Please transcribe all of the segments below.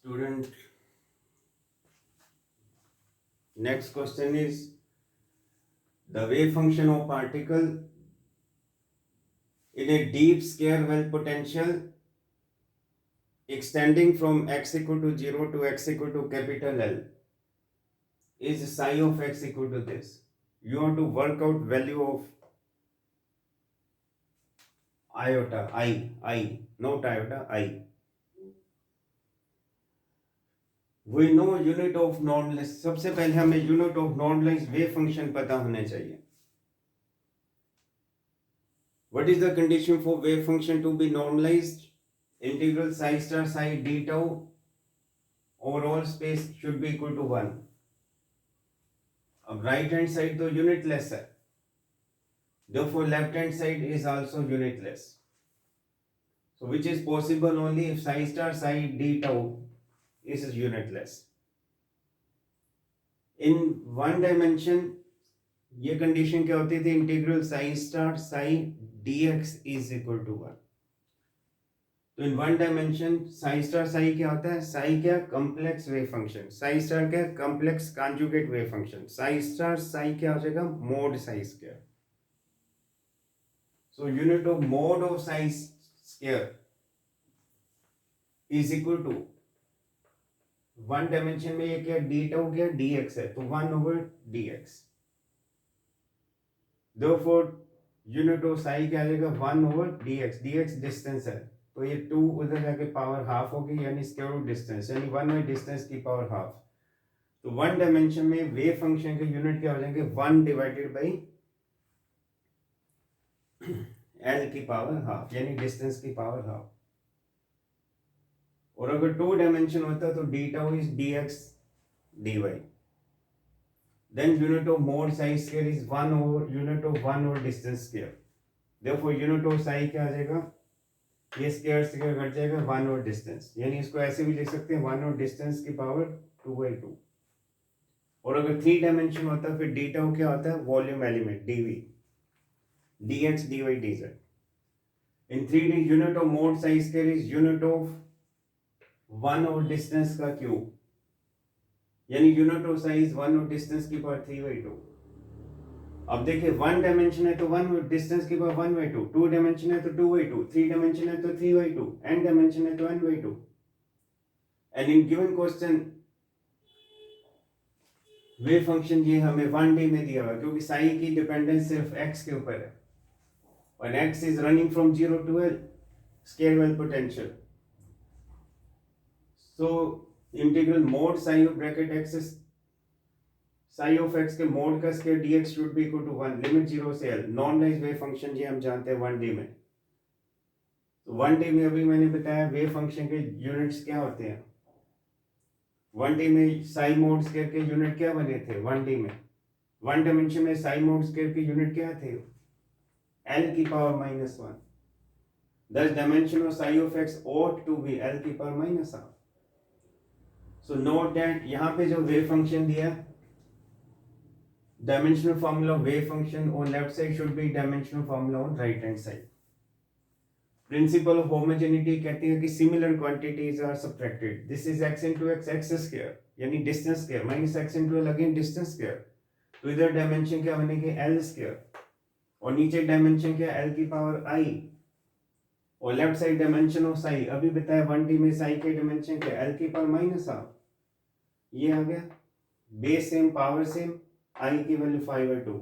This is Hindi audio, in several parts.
Student, next question is the wave function of particle in a deep square well potential extending from x equal to 0 to x equal to capital L is psi of x equal to this. You have to work out value of iota, I, not iota, I. We know unit of normalized. सबसे पहले हमें unit of normalized wave function पता होने चाहिए. What is the condition for wave function to be normalized? Integral psi star psi d tau over all space should be equal to 1. अब right hand side तो unitless है. Therefore left hand side is also unitless. So which is possible only if psi star psi d tau is unitless. In one dimension ये कंडीशन क्या होती थी? Integral psi star psi dx is equal to 1. तो in one dimension psi star psi क्या होता है? साई क्या? Complex wave function. Psi star क्या? Complex conjugate wave function. Psi star psi क्या हो जाएगा? Mod psi square. So unit of mod of psi square is equal to one dimension में ये क्या? डी टाउ क्या? dx है, तो 1 over dx. Therefore unit of Sai क्या आ जाएगा? 1 ओवर dx. dx डिस्टेंस है, तो ये 2 उधर जाके पावर हाफ होगी, यानी स्क्वायर रूट डिस्टेंस, यानी 1 बाई डिस्टेंस की पावर हाफ. तो वन डायमेंशन में वेव फंक्शन के यूनिट क्या हो जाएंगे? 1 डिवाइडेड बाई l की पावर हाफ, यानी डिस्टेंस की पावर हाफ. और अगर 2 डायमेंशन होता तो D tau is dx dy. Then unit of mode psi square is 1 over unit of 1 over distance square. Therefore unit of psi क्या आ जाएगा? ये स्क्वायर स्क्वायर कट जाएगा, 1 और डिस्टेंस, यानी इसको ऐसे भी लिख सकते हैं 1 और डिस्टेंस की पावर 2/2. और अगर 3 डायमेंशन होता फिर डी टाउ क्या होता है? Volume element dv dx dy dz. In 3D unit of mode psi square is unit of 1 और डिस्टेंस का क्यूब, यानी यूनिट ऑफ साइज 1 और डिस्टेंस की पावर 3/2. अब देखिए 1 डायमेंशन है तो 1 और डिस्टेंस की पावर 1/2, 2 डायमेंशन है तो 2/2, 3 डायमेंशन है तो 3/2, n डायमेंशन है तो n/2. And in given question wave function ये हमें 1D में दिया हुआ, क्योंकि साई की डिपेंडेंस सिर्फ x के ऊपर है और x is running from 0 to L square well potential. So integral mod psi of bracket x psi of x के मोड का square dx should be equal to 1 limit 0 से L. नॉर्मलाइज्ड वेव फंक्शन ये हम जानते हैं 1D में. तो 1D में अभी मैंने बताया वेव फंक्शन के यूनिट्स क्या होते हैं. 1D में साई मोड स्क्वायर के यूनिट क्या बने थे? 1D में 1 डायमेंशन में साई मोड स्क्वायर के यूनिट क्या थे? L की power -1. Thus dimension of psi of x ought to be L की पावर -1. So note that यहाँ पे जो वेव फंक्शन दिया, dimensional formula of wave function on left side should be dimensional formula on right hand side. Principle of homogeneity कहती है कि similar quantities are subtracted. This is x into x x square, यानी distance square, minus x into l again distance square. तो इधर डायमेंशन क्या बनेगी? l स्क्वायर, और नीचे डायमेंशन क्या? l की पावर i. और left side dimension of Sai अभी बताया 1D में साई के डायमेंशन क्या? l की पावर -1. ये आ गया, base same power same, I की value 5/2.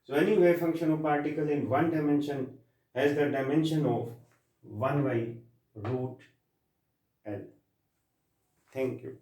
So any wave function of particle in one dimension has the dimension of 1/√L. Thank you.